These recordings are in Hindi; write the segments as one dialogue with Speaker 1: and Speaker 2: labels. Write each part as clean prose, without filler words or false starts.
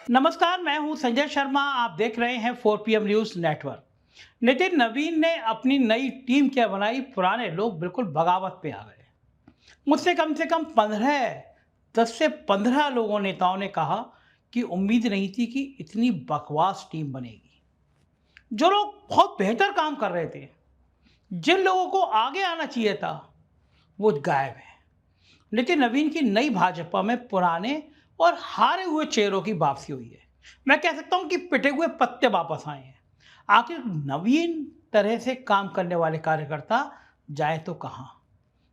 Speaker 1: नमस्कार, मैं हूं संजय शर्मा। आप देख रहे हैं 4 PM न्यूज नेटवर्क। नितिन नवीन ने अपनी नई टीम क्या बनाई, पुराने लोग बिल्कुल बगावत पे आ गए। मुझसे कम से कम 10 से 15 लोगों नेताओं ने कहा कि उम्मीद नहीं थी कि इतनी बकवास टीम बनेगी। जो लोग बहुत बेहतर काम कर रहे थे, जिन लोगों को आगे आना चाहिए था, वो गायब है। लेकिन नवीन की नई भाजपा में पुराने और हारे हुए चेहरों की वापसी हुई है। मैं कह सकता हूं कि पिटे हुए पत्ते वापस आए हैं। आखिर नवीन तरह से काम करने वाले कार्यकर्ता जाए तो कहां।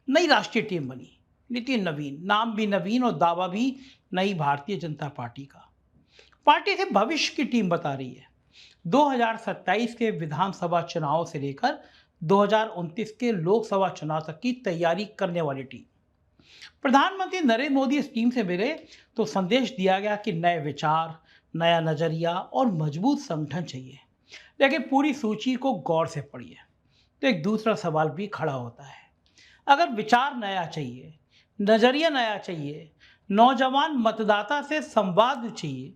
Speaker 1: नई राष्ट्रीय टीम बनी, नितिन नवीन, नाम भी नवीन और दावा भी नई भारतीय जनता पार्टी का। पार्टी से भविष्य की टीम बता रही है। 2027 के विधानसभा चुनाव से लेकर 2029 के लोकसभा चुनाव तक की तैयारी करने वाली टीम। प्रधानमंत्री नरेंद्र मोदी इस टीम से मिले तो संदेश दिया गया कि नए विचार, नया नजरिया और मजबूत संगठन चाहिए। लेकिन पूरी सूची को गौर से पढ़िए तो एक दूसरा सवाल भी खड़ा होता है। अगर विचार नया चाहिए, नजरिया नया चाहिए, नौजवान मतदाता से संवाद चाहिए,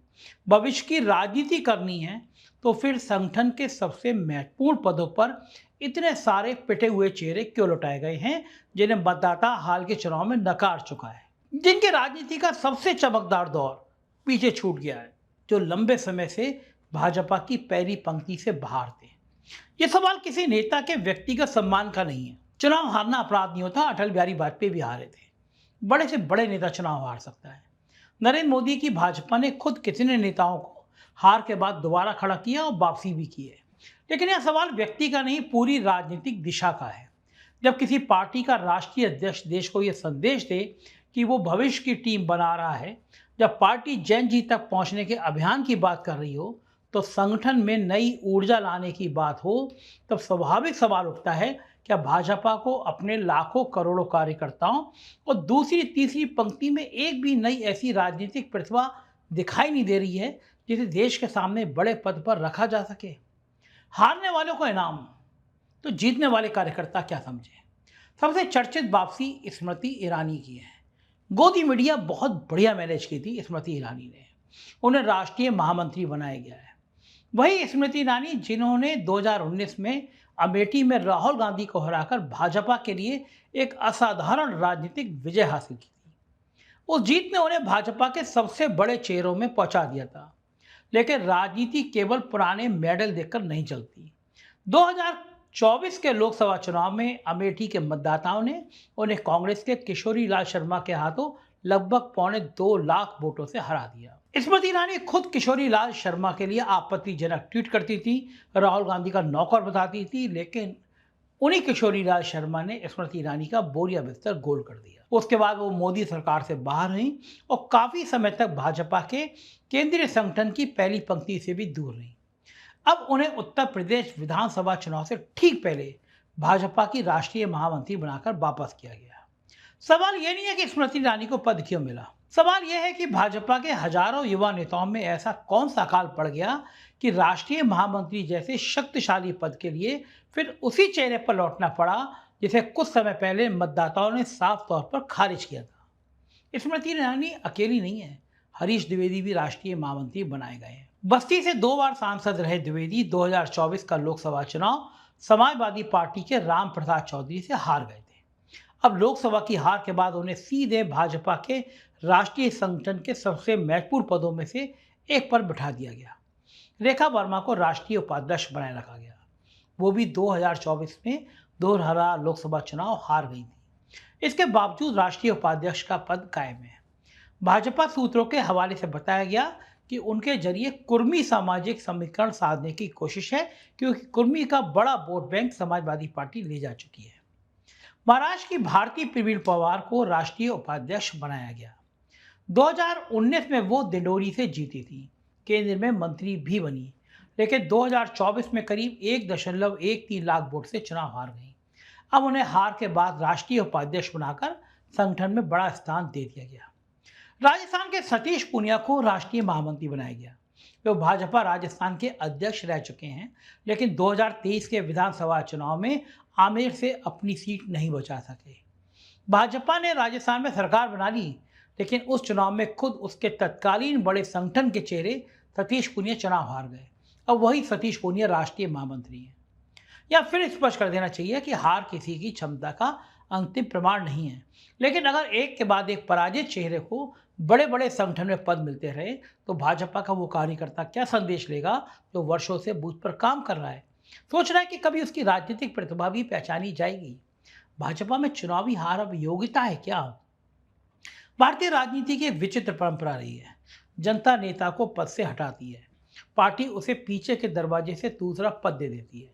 Speaker 1: भविष्य की राजनीति करनी है, तो फिर संगठन के सबसे महत्वपूर्ण पदों पर इतने सारे पिटे हुए चेहरे क्यों लौटाए गए हैं, जिन्हें मतदाता हाल के चुनाव में नकार चुका है, जिनके राजनीति का सबसे चमकदार दौर पीछे छूट गया है, जो लंबे समय से भाजपा की पहली पंक्ति से बाहर थे। ये सवाल किसी नेता के व्यक्तिगत सम्मान का नहीं है। चुनाव हारना अपराध नहीं होता। अटल बिहारी वाजपेयी भी हारे थे। बड़े से बड़े नेता चुनाव हार सकता है। नरेंद्र मोदी की भाजपा ने खुद कितने नेताओं को हार के बाद दोबारा खड़ा किया और वापसी भी की है। लेकिन यह सवाल व्यक्ति का नहीं, पूरी राजनीतिक दिशा का है। जब किसी पार्टी का राष्ट्रीय अध्यक्ष देश को यह संदेश दे कि वो भविष्य की टीम बना रहा है, जब पार्टी जन जी तक पहुंचने के अभियान की बात कर रही हो, तो संगठन में नई ऊर्जा लाने की बात हो, तब स्वाभाविक सवाल उठता है, क्या भाजपा को अपने लाखों करोड़ों कार्यकर्ताओं और दूसरी तीसरी पंक्ति में एक भी नई ऐसी राजनीतिक प्रतिभा दिखाई नहीं दे रही है जिसे देश के सामने बड़े पद पर रखा जा सके। हारने वालों को इनाम, तो जीतने वाले कार्यकर्ता क्या समझे। सबसे चर्चित वापसी स्मृति ईरानी की है। गोदी मीडिया बहुत बढ़िया मैनेज की थी स्मृति ईरानी ने। उन्हें राष्ट्रीय महामंत्री बनाया गया है। वही स्मृति ईरानी जिन्होंने 2019 में अमेठी में राहुल गांधी को हराकर भाजपा के लिए एक असाधारण राजनीतिक विजय हासिल की थी। उस जीत ने उन्हें भाजपा के सबसे बड़े चेहरों में पहुंचा दिया था। लेकिन राजनीति केवल पुराने मेडल देखकर नहीं चलती। 2024 के लोकसभा चुनाव में अमेठी के मतदाताओं ने उन्हें कांग्रेस के किशोरी लाल शर्मा के हाथों लगभग 2.25 लाख वोटों से हरा दिया। स्मृति ईरानी खुद किशोरी लाल शर्मा के लिए आपत्तिजनक ट्वीट करती थी, राहुल गांधी का नौकर बताती थी, लेकिन उन्हीं किशोरी लाल शर्मा ने स्मृति ईरानी का बोरिया बिस्तर गोल कर दिया। उसके बाद वो मोदी सरकार से बाहर रहीं और काफी समय तक भाजपा के केंद्रीय संगठन की पहली पंक्ति से भी दूर रहीं। अब उन्हें उत्तर प्रदेश विधानसभा चुनाव से ठीक पहले भाजपा की राष्ट्रीय महामंत्री बनाकर वापस किया गया। सवाल यह नहीं है कि स्मृति ईरानी को पद क्यों मिला। सवाल यह है कि भाजपा के हजारों युवा नेताओं में ऐसा कौन सा काल पड़ गया कि राष्ट्रीय महामंत्री जैसे शक्तिशाली पद के लिए फिर उसी चेहरे पर लौटना पड़ा जिसे कुछ समय पहले मतदाताओं ने साफ तौर पर खारिज किया था। स्मृति ईरानी अकेली नहीं है। हरीश द्विवेदी भी राष्ट्रीय महामंत्री बनाए गए हैं। बस्ती से 2 बार सांसद रहे द्विवेदी 2024 का लोकसभा चुनाव समाजवादी पार्टी के राम प्रसाद चौधरी से हार गए थे। अब लोकसभा की हार के बाद उन्हें सीधे भाजपा के राष्ट्रीय संगठन के सबसे महत्वपूर्ण पदों में से एक पर बिठा दिया गया। रेखा वर्मा को राष्ट्रीय उपाध्यक्ष बनाए रखा गया। वो भी 2024 में दोहरा लोकसभा चुनाव हार गई थी। इसके बावजूद राष्ट्रीय उपाध्यक्ष का पद कायम है। भाजपा सूत्रों के हवाले से बताया गया कि उनके जरिए कुर्मी सामाजिक समीकरण साधने की कोशिश है, क्योंकि कुर्मी का बड़ा वोट बैंक समाजवादी पार्टी ले जा चुकी है। महाराष्ट्र की भारती प्रवीण पवार को राष्ट्रीय उपाध्यक्ष बनाया गया। 2019 में वो दिंडोरी से जीती थी, केंद्र में मंत्री भी बनी, लेकिन 2024 में करीब 1.13 लाख वोट से चुनाव हार गई। अब उन्हें हार के बाद राष्ट्रीय उपाध्यक्ष बनाकर संगठन में बड़ा स्थान दे दिया गया। राजस्थान के सतीश पूनिया को राष्ट्रीय महामंत्री बनाया गया। वे भाजपा राजस्थान के अध्यक्ष रह चुके हैं, लेकिन 2023 के विधानसभा चुनाव में आमेर से अपनी सीट नहीं बचा सके। भाजपा ने राजस्थान में सरकार बना ली, लेकिन उस चुनाव में खुद उसके तत्कालीन बड़े संगठन के चेहरे सतीश पूनिया चुनाव हार गए। अब वही सतीश पूनिया राष्ट्रीय महामंत्री हैं। या फिर स्पष्ट कर देना चाहिए कि हार किसी की क्षमता का अंतिम प्रमाण नहीं है, लेकिन अगर एक के बाद एक पराजित चेहरे को बड़े बड़े संगठन में पद मिलते रहे तो भाजपा का वो कार्यकर्ता क्या संदेश लेगा जो वर्षों से बूथ पर काम कर रहा है, सोच रहा है कि कभी उसकी राजनीतिक प्रतिभा भी पहचानी जाएगी। भाजपा में चुनावी हार अब योग्यता है क्या? भारतीय राजनीति की एक विचित्र परंपरा रही है। जनता नेता को पद से हटाती है, पार्टी उसे पीछे के दरवाजे से दूसरा पद दे देती है।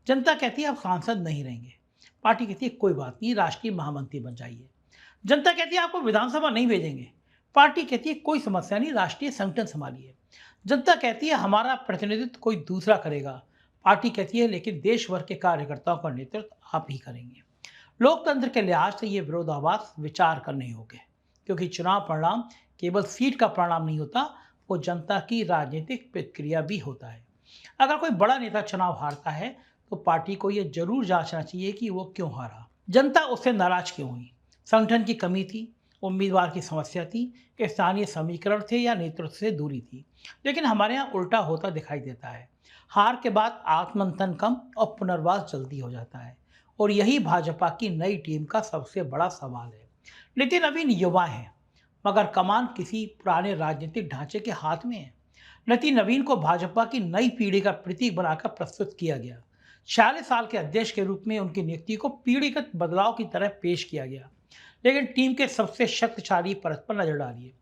Speaker 1: जनता कहती है आप सांसद नहीं रहेंगे, पार्टी कहती है कोई बात नहीं, राष्ट्रीय महामंत्री बन जाइए। जनता कहती है आपको विधानसभा नहीं भेजेंगे, पार्टी कहती है कोई समस्या नहीं, राष्ट्रीय संगठन संभालिए। जनता कहती है हमारा प्रतिनिधित्व कोई दूसरा करेगा, पार्टी कहती है लेकिन देश भर के कार्यकर्ताओं का नेतृत्व आप ही करेंगे। लोकतंत्र के लिहाज से ये विरोधाभास विचार करने योग्य है, क्योंकि चुनाव परिणाम केवल सीट का परिणाम नहीं होता, वो जनता की राजनीतिक प्रतिक्रिया भी होता है। अगर कोई बड़ा नेता चुनाव हारता है तो पार्टी को यह जरूर जांचना चाहिए कि वो क्यों हारा, जनता उससे नाराज क्यों हुई। संगठन की कमी थी, उम्मीदवार की समस्या थी, कि स्थानीय समीकरण थे या नेतृत्व से दूरी थी। लेकिन हमारे यहाँ उल्टा होता दिखाई देता है। हार के बाद आत्ममंथन कम और पुनर्वास जल्दी हो जाता है, और यही भाजपा की नई टीम का सबसे बड़ा सवाल है। नितिन नवीन युवा हैं, मगर कमान किसी पुराने राजनीतिक ढांचे के हाथ में है। नितिन नवीन को भाजपा की नई पीढ़ी का प्रतीक बनाकर प्रस्तुत किया गया। 46 साल के अध्यक्ष के रूप में उनकी नियुक्ति को पीढ़ीगत बदलाव की तरह पेश किया गया, लेकिन टीम के सबसे शक्तिशाली परत पर नजर डालिए।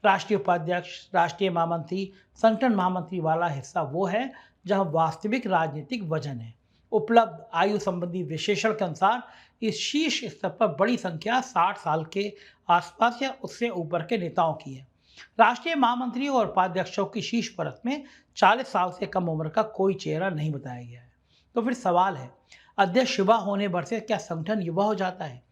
Speaker 1: राष्ट्रीय उपाध्यक्ष, राष्ट्रीय महामंत्री, संगठन महामंत्री वाला हिस्सा वो है जहां वास्तविक राजनीतिक वजन है। उपलब्ध आयु संबंधी विश्लेषण के अनुसार इस शीर्ष स्तर पर बड़ी संख्या 60 साल के आसपास या उससे ऊपर के नेताओं की है। राष्ट्रीय महामंत्रियों और उपाध्यक्षों की शीर्ष परत में 40 साल से कम उम्र का कोई चेहरा नहीं बताया गया है। तो फिर सवाल है, अध्यक्ष युवा होने भर से क्या संगठन युवा हो जाता है?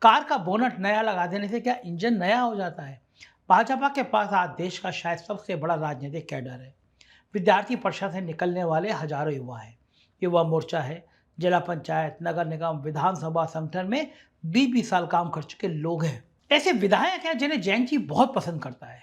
Speaker 1: कार का बोनट नया लगा देने से क्या इंजन नया हो जाता है? भाजपा के पास आज देश का शायद सबसे बड़ा राजनीतिक कैडर है। विद्यार्थी परिषद से निकलने वाले हजारों युवा हैं। युवा मोर्चा है, जिला पंचायत, नगर निगम, विधानसभा संगठन में 20-20 साल काम कर चुके लोग हैं। ऐसे विधायक हैं जिन्हें जैन जी बहुत पसंद करता है,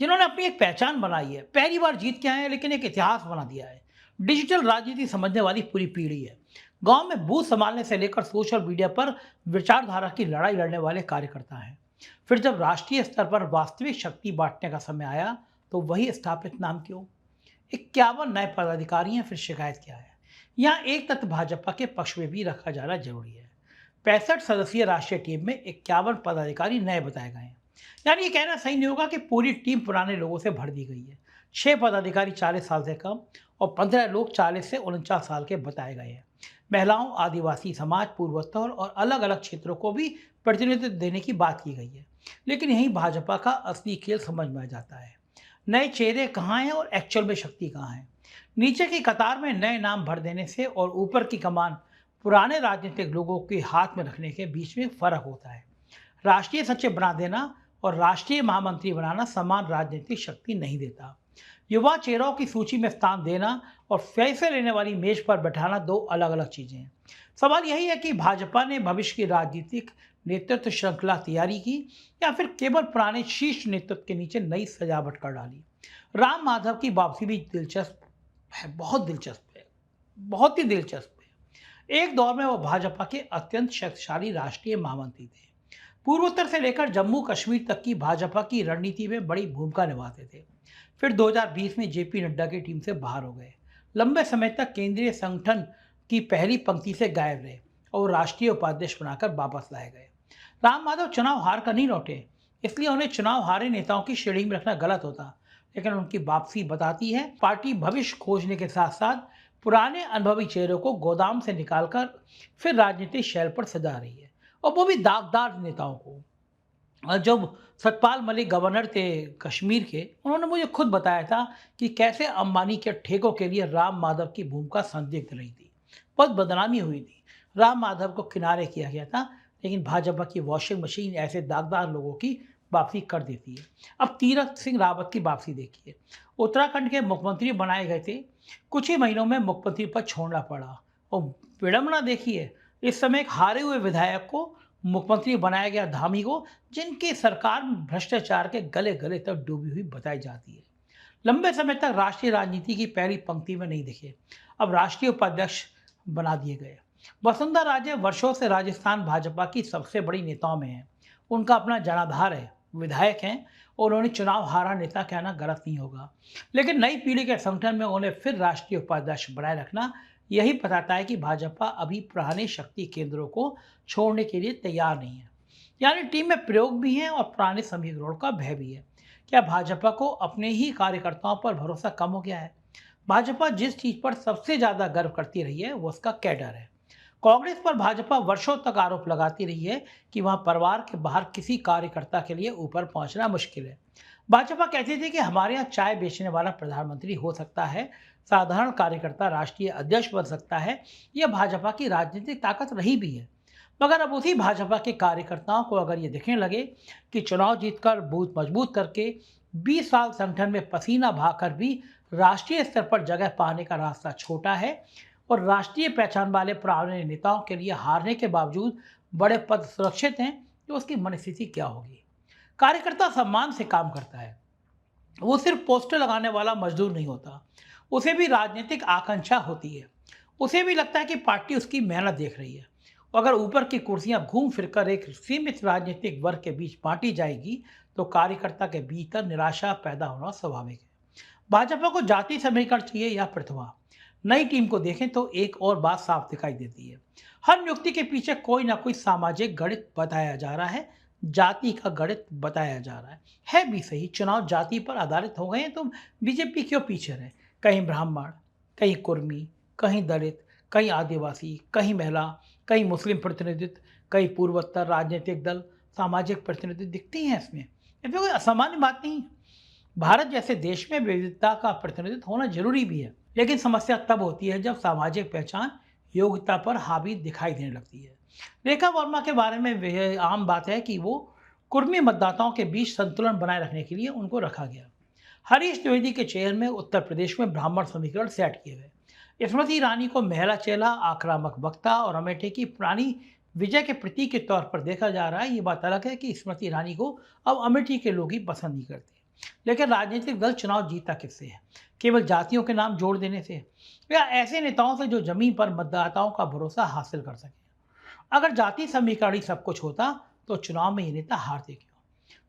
Speaker 1: जिन्होंने अपनी एक पहचान बनाई है, पहली बार जीत के आए हैं लेकिन एक इतिहास बना दिया है। डिजिटल राजनीति समझने वाली पूरी पीढ़ी है। गांव में बूथ संभालने से लेकर सोशल मीडिया पर विचारधारा की लड़ाई लड़ने वाले कार्यकर्ता हैं। फिर जब राष्ट्रीय स्तर पर वास्तविक शक्ति बांटने का समय आया तो वही स्थापित नाम क्यों? 51 नए पदाधिकारी हैं, फिर शिकायत क्या है? यहाँ एक तथ्य भाजपा के पक्ष में भी रखा जाना जरूरी है। 65 सदस्यीय राष्ट्रीय टीम में 51 पदाधिकारी नए बताए गए हैं। यानी ये कहना सही नहीं होगा कि पूरी टीम पुराने लोगों से भर दी गई है। 6 पदाधिकारी 40 साल से कम और 15 लोग 40 से 49 साल के बताए गए हैं। महिलाओं, आदिवासी समाज, पूर्वोत्तर और अलग अलग क्षेत्रों को भी प्रतिनिधित्व देने की बात की गई है। लेकिन यही भाजपा का असली खेल समझ में आ जाता है। नए चेहरे कहाँ हैं और एक्चुअल में शक्ति कहाँ है? नीचे की कतार में नए नाम भर देने से और ऊपर की कमान पुराने राजनीतिक लोगों के हाथ में रखने के बीच में फर्क होता है। राष्ट्रीय सचिव बना देना और राष्ट्रीय महामंत्री बनाना समान राजनीतिक शक्ति नहीं देता। युवा चेहरों की सूची में स्थान देना और फैसले लेने वाली मेज पर बैठाना दो अलग अलग चीजें हैं। सवाल यही है कि भाजपा ने भविष्य की राजनीतिक नेतृत्व श्रृंखला तैयारी की या फिर केवल पुराने शीर्ष नेतृत्व के नीचे नई सजावट कर डाली। राम माधव की वापसी भी दिलचस्प है, बहुत दिलचस्प है, बहुत ही दिलचस्प है। एक दौर में वो भाजपा के अत्यंत शक्तिशाली राष्ट्रीय महामंत्री थे। पूर्वोत्तर से लेकर जम्मू कश्मीर तक की भाजपा की रणनीति में बड़ी भूमिका निभाते थे। फिर 2020 में जेपी नड्डा की टीम से बाहर हो गए। लंबे समय तक केंद्रीय संगठन की पहली पंक्ति से गायब रहे और राष्ट्रीय उपाध्यक्ष बनाकर वापस लाए गए। राम माधव चुनाव हार कर नहीं लौटे, इसलिए उन्हें चुनाव हारे नेताओं की श्रेणी में रखना गलत होता, लेकिन उनकी वापसी बताती है पार्टी भविष्य खोजने के साथ साथ पुराने अनुभवी चेहरों को गोदाम से निकालकर फिर राजनीतिक शैल पर सजा रही है, और वो भी दागदार नेताओं को। जब सतपाल मलिक गवर्नर थे कश्मीर के, उन्होंने मुझे खुद बताया था कि कैसे अंबानी के ठेकों के लिए राम माधव की भूमिका संदिग्ध रही थी, बहुत बदनामी हुई थी। राम माधव को किनारे किया गया था, लेकिन भाजपा की वॉशिंग मशीन ऐसे दागदार लोगों की वापसी कर देती है। अब तीरथ सिंह रावत की वापसी देखिए। उत्तराखंड के मुख्यमंत्री बनाए गए थे, कुछ ही महीनों में मुख्यमंत्री पद छोड़ना पड़ा, और विडंबना देखिए, इस समय एक हारे हुए विधायक को मुख्यमंत्री बनाया गया धामी को, जिनकी सरकार भ्रष्टाचार के गले गले तक डूबी हुई बताई जाती है, लंबे समय तक राष्ट्रीय राजनीति की पहली पंक्ति में नहीं दिखे, अब राष्ट्रीय उपाध्यक्ष बना दिए गए। वसुंधरा राजे वर्षों से राजस्थान भाजपा की सबसे बड़ी नेताओं में है। उनका अपना जनाधार है, विधायक हैं और उन्होंने चुनाव हारा नेता कहना गलत नहीं होगा। लेकिन नई पीढ़ी के संगठन में उन्हें फिर राष्ट्रीय उपाध्यक्ष बनाए रखना यही बताता है कि भाजपा अभी पुराने शक्ति केंद्रों को छोड़ने के लिए तैयार नहीं है। यानी टीम में प्रयोग भी है और पुराने समीकरणों का भय भी है। क्या भाजपा को अपने ही कार्यकर्ताओं पर भरोसा कम हो गया है? भाजपा जिस चीज पर सबसे ज्यादा गर्व करती रही है वो उसका कैडर है। कांग्रेस पर भाजपा वर्षों तक आरोप लगाती रही है कि वहां परिवार के बाहर किसी कार्यकर्ता के लिए ऊपर पहुंचना मुश्किल है। भाजपा कहती थी कि हमारे यहाँ चाय बेचने वाला प्रधानमंत्री हो सकता है, साधारण कार्यकर्ता राष्ट्रीय अध्यक्ष बन सकता है। यह भाजपा की राजनीतिक ताकत रही भी है। मगर अब उसी भाजपा के कार्यकर्ताओं को अगर ये दिखने लगे कि चुनाव जीतकर बूथ मजबूत करके 20 साल संगठन में पसीना बहाकर भी राष्ट्रीय स्तर पर जगह पाने का रास्ता छोटा है और राष्ट्रीय पहचान वाले पुराने नेताओं के लिए हारने के बावजूद बड़े पद सुरक्षित हैं, तो उसकी मनस्थिति क्या होगी? कार्यकर्ता सम्मान से काम करता है, वो सिर्फ पोस्टर लगाने वाला मजदूर नहीं होता। उसे भी राजनीतिक आकांक्षा होती है। उसे भी लगता है कि पार्टी उसकी मेहनत देख रही है। अगर ऊपर की कुर्सियां घूम फिरकर एक सीमित राजनीतिक वर्ग के बीच बांटी जाएगी तो कार्यकर्ता के भीतर निराशा पैदा होना स्वाभाविक है। भाजपा को जाति समीकरण चाहिए या प्रतिभा? नई टीम को देखें तो एक और बात साफ दिखाई देती है। हर नियुक्ति के पीछे कोई ना कोई सामाजिक गणित बताया जा रहा है, जाति का गणित बताया जा रहा है भी सही। चुनाव जाति पर आधारित हो गए हैं तो बीजेपी क्यों पीछे रहे? कहीं ब्राह्मण, कहीं कुर्मी, कहीं दलित, कहीं आदिवासी, कहीं महिला, कहीं मुस्लिम प्रतिनिधित्व, कहीं पूर्वोत्तर राजनीतिक दल, सामाजिक प्रतिनिधित्व दिखती हैं इसमें कोई असामान्य बात नहीं। भारत जैसे देश में विविधता का प्रतिनिधित्व होना जरूरी भी है, लेकिन समस्या तब होती है जब सामाजिक पहचान योग्यता पर हावी दिखाई देने लगती है। रेखा वर्मा के बारे में यह आम बात है कि वो कुर्मी मतदाताओं के बीच संतुलन बनाए रखने के लिए उनको रखा गया। हरीश द्विवेदी के चेयर में उत्तर प्रदेश में ब्राह्मण समीकरण सेट किए गए। स्मृति ईरानी को महिला चेला, आक्रामक वक्ता और अमेठी की पुरानी विजय के प्रतीक के तौर पर देखा जा रहा है। ये बात अलग है कि स्मृति ईरानी को अब अमेठी के लोग ही पसंद नहीं करते, लेकिन राजनीतिक दल चुनाव जीता किससे है? केवल जातियों के नाम जोड़ देने से, या ऐसे नेताओं से जो जमीन पर मतदाताओं का भरोसा हासिल कर सके। अगर जाति समीकरण ही सब कुछ होता तो चुनाव में ये नेता हारते क्यों?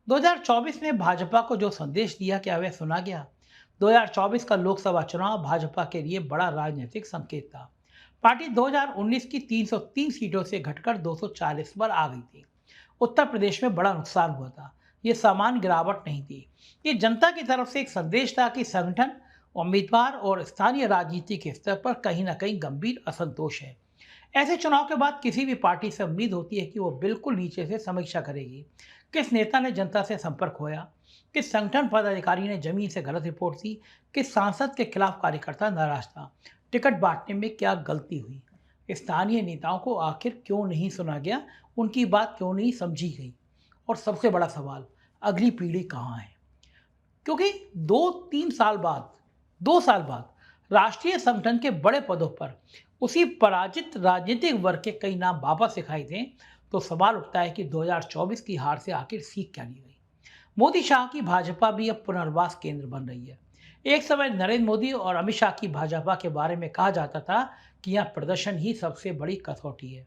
Speaker 1: 2024 में भाजपा को जो संदेश दिया क्या वह सुना गया? 2024 का लोकसभा चुनाव भाजपा के लिए बड़ा राजनीतिक संकेत था। पार्टी 2019 की 303 सीटों से घटकर 240 पर आ गई थी। उत्तर प्रदेश में बड़ा नुकसान हुआ था। ये सामान्य गिरावट नहीं थी। ये जनता की तरफ से एक संदेश था कि संगठन, उम्मीदवार और स्थानीय राजनीति के स्तर पर कहीं ना कहीं गंभीर असंतोष है। ऐसे चुनाव के बाद किसी भी पार्टी से उम्मीद होती है कि वो बिल्कुल नीचे से समीक्षा करेगी। किस नेता ने जनता से संपर्क खोया? किस संगठन पदाधिकारी ने जमीन से गलत रिपोर्ट दी? किस सांसद के खिलाफ कार्यकर्ता नाराज था? टिकट बांटने में क्या गलती हुई? स्थानीय नेताओं को आखिर क्यों नहीं सुना गया? उनकी बात क्यों नहीं समझी गई? और सबसे बड़ा सवाल, अगली पीढ़ी कहाँ है? क्योंकि 2 साल बाद राष्ट्रीय संगठन के बड़े पदों पर उसी पराजित राजनीतिक वर्ग के कई नाम वापस दिखाई दें तो सवाल उठता है कि 2024 की हार से आखिर सीख क्या ली गई? मोदी शाह की भाजपा भी अब पुनर्वास केंद्र बन रही है। एक समय नरेंद्र मोदी और अमित शाह की भाजपा के बारे में कहा जाता था कि यह प्रदर्शन ही सबसे बड़ी कसौटी है।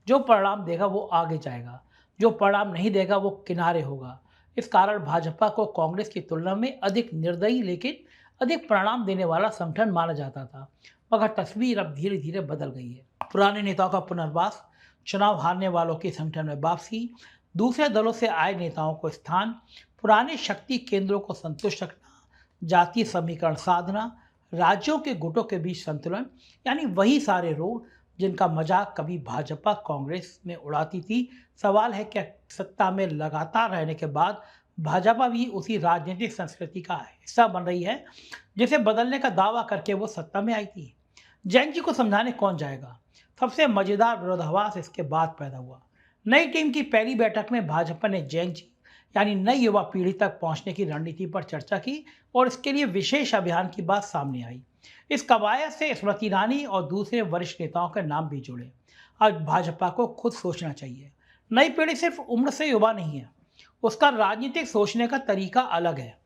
Speaker 1: जो परिणाम देगा वो आगे जाएगा, जो परिणाम नहीं देगा वो किनारे होगा। इस कारण भाजपा को कांग्रेस की तुलना में अधिक निर्दयी लेकिन अधिक परिणाम देने वाला संगठन माना जाता था। मगर तस्वीर अब धीरे धीरे बदल गई है। पुराने नेताओं का पुनर्वास, चुनाव हारने वालों की संगठन में वापसी, दूसरे दलों से आए नेताओं को स्थान, पुराने शक्ति केंद्रों को संतुष्ट रखना, जातीय समीकरण साधना, राज्यों के गुटों के बीच संतुलन, यानी वही सारे रोग जिनका मजाक कभी भाजपा कांग्रेस में उड़ाती थी। सवाल है क्या सत्ता में लगातार रहने के बाद भाजपा भी उसी राजनीतिक संस्कृति का हिस्सा बन रही है जिसे बदलने का दावा करके वो सत्ता में आई थी? जैन जी को समझाने कौन जाएगा? सबसे मजेदार विरोधाभास इसके बाद पैदा हुआ। नई टीम की पहली बैठक में भाजपा ने जैन जी यानी नई युवा पीढ़ी तक पहुंचने की रणनीति पर चर्चा की और इसके लिए विशेष अभियान की बात सामने आई। इस कवायद से स्मृति ईरानी और दूसरे वरिष्ठ नेताओं के नाम भी जुड़े। आज भाजपा को खुद सोचना चाहिए। नई पीढ़ी सिर्फ उम्र से युवा नहीं है, उसका राजनीतिक सोचने का तरीका अलग है।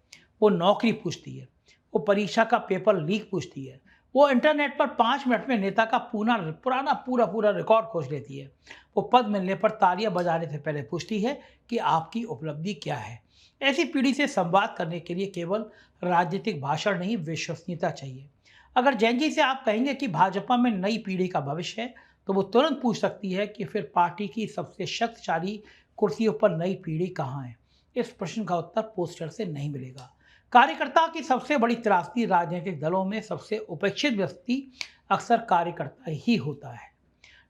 Speaker 1: वो नौकरी पूछती है, वो परीक्षा का पेपर लीक पूछती है, वो इंटरनेट पर 5 मिनट में नेता का पुराना पूरा पूरा रिकॉर्ड खोज लेती है। वो पद मिलने पर तालियां बजाने से पहले पूछती है कि आपकी उपलब्धि क्या है। ऐसी पीढ़ी से संवाद करने के लिए केवल राजनीतिक भाषण नहीं, विश्वसनीयता चाहिए। अगर जैन जी से आप कहेंगे कि भाजपा में नई पीढ़ी का भविष्य है, तो वो तुरंत पूछ सकती है कि फिर पार्टी की सबसे शक्तिशाली कुर्सियों पर नई पीढ़ी कहाँ है। इस प्रश्न का उत्तर पोस्टर से नहीं मिलेगा। कार्यकर्ता की सबसे बड़ी त्रासदी राजनीतिक दलों में सबसे उपेक्षित व्यक्ति अक्सर कार्यकर्ता ही होता है।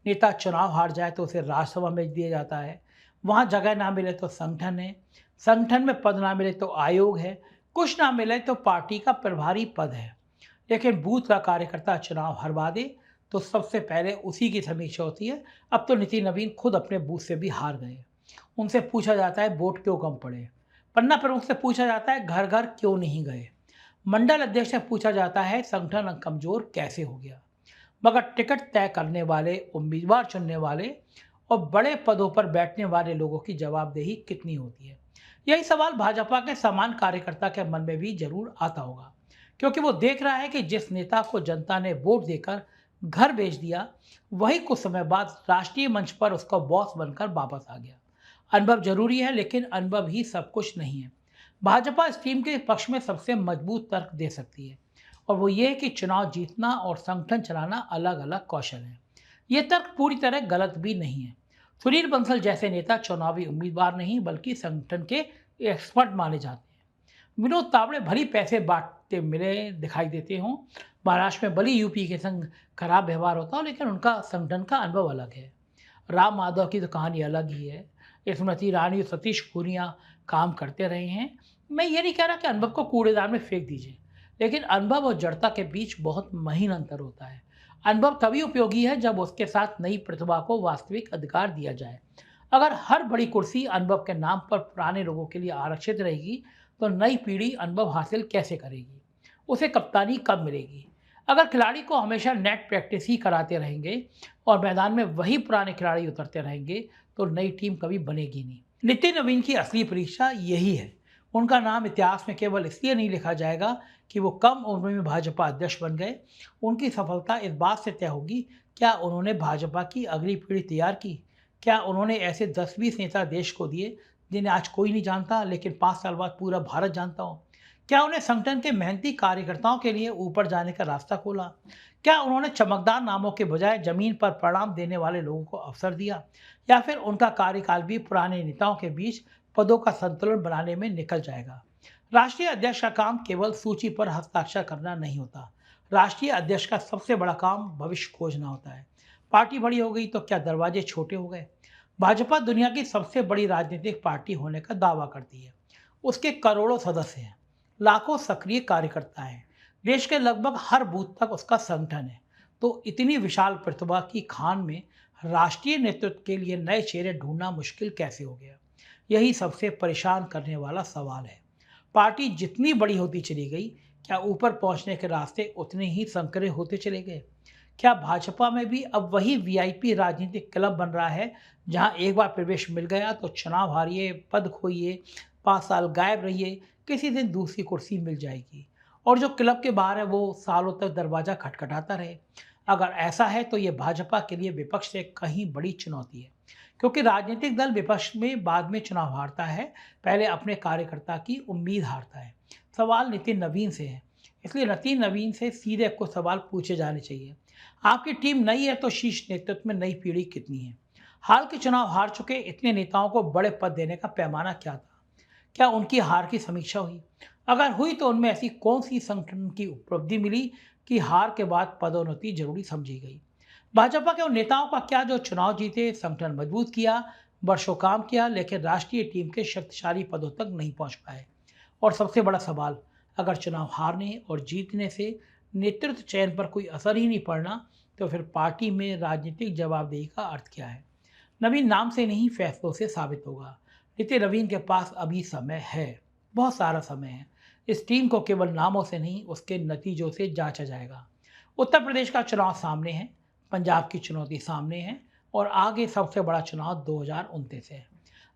Speaker 1: नेता चुनाव हार जाए तो उसे राज्यसभा भेज दिया जाता है, वहाँ जगह ना मिले तो संगठन है, संगठन में पद ना मिले तो आयोग है, कुछ ना मिले तो पार्टी का प्रभारी पद है। लेकिन बूथ का कार्यकर्ता चुनाव हरवा दे तो सबसे पहले उसी की समीक्षा होती है। अब तो नितिन नवीन खुद अपने बूथ से भी हार गए। उनसे पूछा जाता है वोट क्यों कम पड़े, पन्ना प्रमुख से पूछा जाता है घर घर क्यों नहीं गए, मंडल अध्यक्ष से पूछा जाता है संगठन कमजोर कैसे हो गया। मगर टिकट तय करने वाले, उम्मीदवार चुनने वाले और बड़े पदों पर बैठने वाले लोगों की जवाबदेही कितनी होती है, यही सवाल भाजपा के समान कार्यकर्ता के मन में भी जरूर आता होगा। क्योंकि वो देख रहा है कि जिस नेता को जनता ने वोट देकर घर भेज दिया, वही कुछ समय बाद राष्ट्रीय मंच पर उसका बॉस बनकर वापस आ गया। अनुभव जरूरी है, लेकिन अनुभव ही सब कुछ नहीं है। भाजपा इस टीम के पक्ष में सबसे मजबूत तर्क दे सकती है, और वो ये कि चुनाव जीतना और संगठन चलाना अलग अलग कौशल है। ये तर्क पूरी तरह गलत भी नहीं है। सुनील बंसल जैसे नेता चुनावी उम्मीदवार नहीं बल्कि संगठन के एक्सपर्ट माने जाते हैं। विनोद तावड़े भली पैसे बांटते मिले दिखाई देते हों, महाराष्ट्र में भली यूपी के संग खराब व्यवहार होता हो, लेकिन उनका संगठन का अनुभव अलग है। राम माधव की तो कहानी अलग ही है। स्मृति ईरानी और सतीश पूनिया काम करते रहे हैं। मैं ये नहीं कह रहा कि अनुभव को कूड़ेदान में फेंक दीजिए, लेकिन अनुभव और जड़ता के बीच बहुत महीन अंतर होता है। अनुभव तभी उपयोगी है जब उसके साथ नई प्रतिभा को वास्तविक अधिकार दिया जाए। अगर हर बड़ी कुर्सी अनुभव के नाम पर पुराने लोगों के लिए आरक्षित रहेगी, तो नई पीढ़ी अनुभव हासिल कैसे करेगी, उसे कप्तानी कब मिलेगी। अगर खिलाड़ी को हमेशा नेट प्रैक्टिस ही कराते रहेंगे और मैदान में वही पुराने खिलाड़ी उतरते रहेंगे, तो नई टीम कभी बनेगी नहीं। नितिन नवीन की असली परीक्षा यही है। उनका नाम इतिहास में केवल इसलिए नहीं लिखा जाएगा कि वो कम उम्र में भाजपा अध्यक्ष बन गए। उनकी सफलता इस बात से तय होगी, क्या उन्होंने भाजपा की अगली पीढ़ी तैयार की, क्या उन्होंने ऐसे 10-20 नेता देश को दिए जिन्हें आज कोई नहीं जानता लेकिन 5 साल बाद पूरा भारत जानता हो, क्या उन्हें संगठन के मेहनती कार्यकर्ताओं के लिए ऊपर जाने का रास्ता खोला, क्या उन्होंने चमकदार नामों के बजाय जमीन पर परिणाम देने वाले लोगों को अवसर दिया, या फिर उनका कार्यकाल भी पुराने नेताओं के बीच पदों का संतुलन बनाने में निकल जाएगा। राष्ट्रीय अध्यक्ष का काम केवल सूची पर हस्ताक्षर करना नहीं होता। राष्ट्रीय अध्यक्ष का सबसे बड़ा काम भविष्य खोजना होता है। पार्टी बड़ी हो गई तो क्या दरवाजे छोटे हो गए? भाजपा दुनिया की सबसे बड़ी राजनीतिक पार्टी होने का दावा करती है। उसके करोड़ों सदस्य हैं, लाखों सक्रिय कार्यकर्ता हैं, देश के लगभग हर बूथ तक उसका संगठन है। तो इतनी विशाल प्रतिभा की खान में राष्ट्रीय नेतृत्व के लिए नए चेहरे ढूंढना मुश्किल कैसे हो गया? यही सबसे परेशान करने वाला सवाल है। पार्टी जितनी बड़ी होती चली गई, क्या ऊपर पहुंचने के रास्ते उतने ही संकरे होते चले गए? क्या भाजपा में भी अब वही वीआईपी राजनीतिक क्लब बन रहा है, जहां एक बार प्रवेश मिल गया तो चुनाव हारिए, पद खोइए, 5 साल गायब रहिए, किसी दिन दूसरी कुर्सी मिल जाएगी, और जो क्लब के बाहर है वो सालों तक दरवाजा खटखटाता रहे? अगर ऐसा है तो ये भाजपा के लिए विपक्ष से कहीं बड़ी चुनौती है, क्योंकि राजनीतिक दल विपक्ष में बाद में चुनाव हारता है, पहले अपने कार्यकर्ता की उम्मीद हारता है। सवाल नितिन नवीन से है, इसलिए नितिन नवीन से सीधे कुछ सवाल पूछे जाने चाहिए। आपकी टीम नई है तो शीर्ष नेतृत्व में नई पीढ़ी कितनी है? हाल के चुनाव हार चुके इतने नेताओं को बड़े पद देने का पैमाना क्या था? क्या उनकी हार की समीक्षा हुई? अगर हुई तो उनमें ऐसी कौन सी संगठन की उपलब्धि मिली कि हार के बाद पदोन्नति जरूरी समझी गई? भाजपा के उन नेताओं का क्या जो चुनाव जीते, संगठन मजबूत किया, वर्षों काम किया, लेकिन राष्ट्रीय टीम के शक्तिशाली पदों तक नहीं पहुंच पाए? और सबसे बड़ा सवाल, अगर चुनाव हारने और जीतने से नेतृत्व चयन पर कोई असर ही नहीं पड़ना, तो फिर पार्टी में राजनीतिक जवाबदेही का अर्थ क्या है? नवीन नाम से नहीं, फैसलों से साबित होगा। नितिन नवीन के पास अभी समय है, बहुत सारा समय है। इस टीम को केवल नामों से नहीं, उसके नतीजों से जांचा जाएगा। उत्तर प्रदेश का चुनाव सामने है, पंजाब की चुनौती सामने है, और आगे सबसे बड़ा चुनाव 2029 है।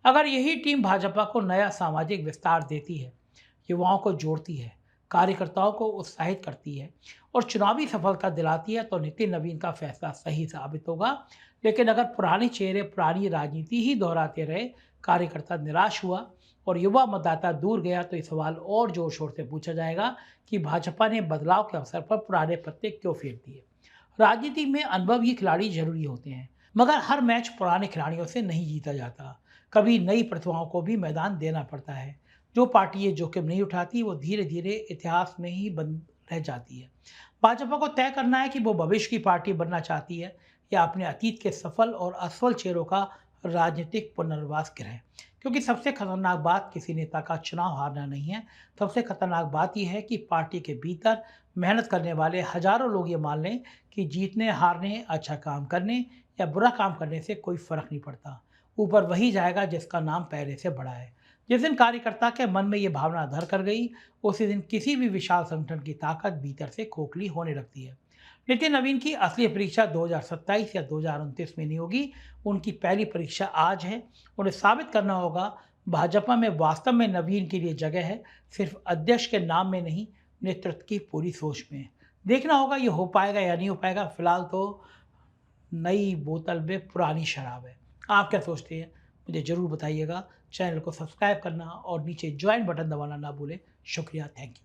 Speaker 1: अगर यही टीम भाजपा को नया सामाजिक विस्तार देती है, युवाओं को जोड़ती है, कार्यकर्ताओं को उत्साहित करती है और चुनावी सफलता दिलाती है, तो नितिन नवीन का फैसला सही साबित होगा। लेकिन अगर पुराने चेहरे पुरानी राजनीति ही दोहराते रहे, कार्यकर्ता निराश हुआ और युवा मतदाता दूर गया, तो ये सवाल और जोर शोर से पूछा जाएगा कि भाजपा ने बदलाव के अवसर पर पुराने पत्ते क्यों फेर दिए। राजनीति में अनुभवी खिलाड़ी जरूरी होते हैं, मगर हर मैच पुराने खिलाड़ियों से नहीं जीता जाता। कभी नई प्रतिभाओं को भी मैदान देना पड़ता है। जो पार्टी ये जोखिम नहीं उठाती, वो धीरे धीरे इतिहास में ही बंद रह जाती है। भाजपा को तय करना है कि वो भविष्य की पार्टी बनना चाहती है या अपने अतीत के सफल और असफल चेहरों का राजनीतिक पुनर्वास करे। क्योंकि सबसे खतरनाक बात किसी नेता का चुनाव हारना नहीं है, सबसे खतरनाक बात यह है कि पार्टी के भीतर मेहनत करने वाले हजारों लोग ये मान लें कि जीतने हारने, अच्छा काम करने या बुरा काम करने से कोई फर्क नहीं पड़ता, ऊपर वही जाएगा जिसका नाम पहले से बड़ा है। जिस दिन कार्यकर्ता के मन में ये भावना घर कर गई, उसी दिन किसी भी विशाल संगठन की ताकत भीतर से खोखली होने लगती है। नितिन नवीन की असली परीक्षा 2027 या 2029 में नहीं होगी, उनकी पहली परीक्षा आज है। उन्हें साबित करना होगा भाजपा में वास्तव में नवीन के लिए जगह है, सिर्फ अध्यक्ष के नाम में नहीं, नेतृत्व की पूरी सोच में। देखना होगा ये हो पाएगा या नहीं हो पाएगा। फिलहाल तो नई बोतल में पुरानी शराब है। आप क्या सोचते हैं, मुझे ज़रूर बताइएगा। चैनल को सब्सक्राइब करना और नीचे ज्वाइन बटन दबाना ना भूलें। शुक्रिया, थैंक यू।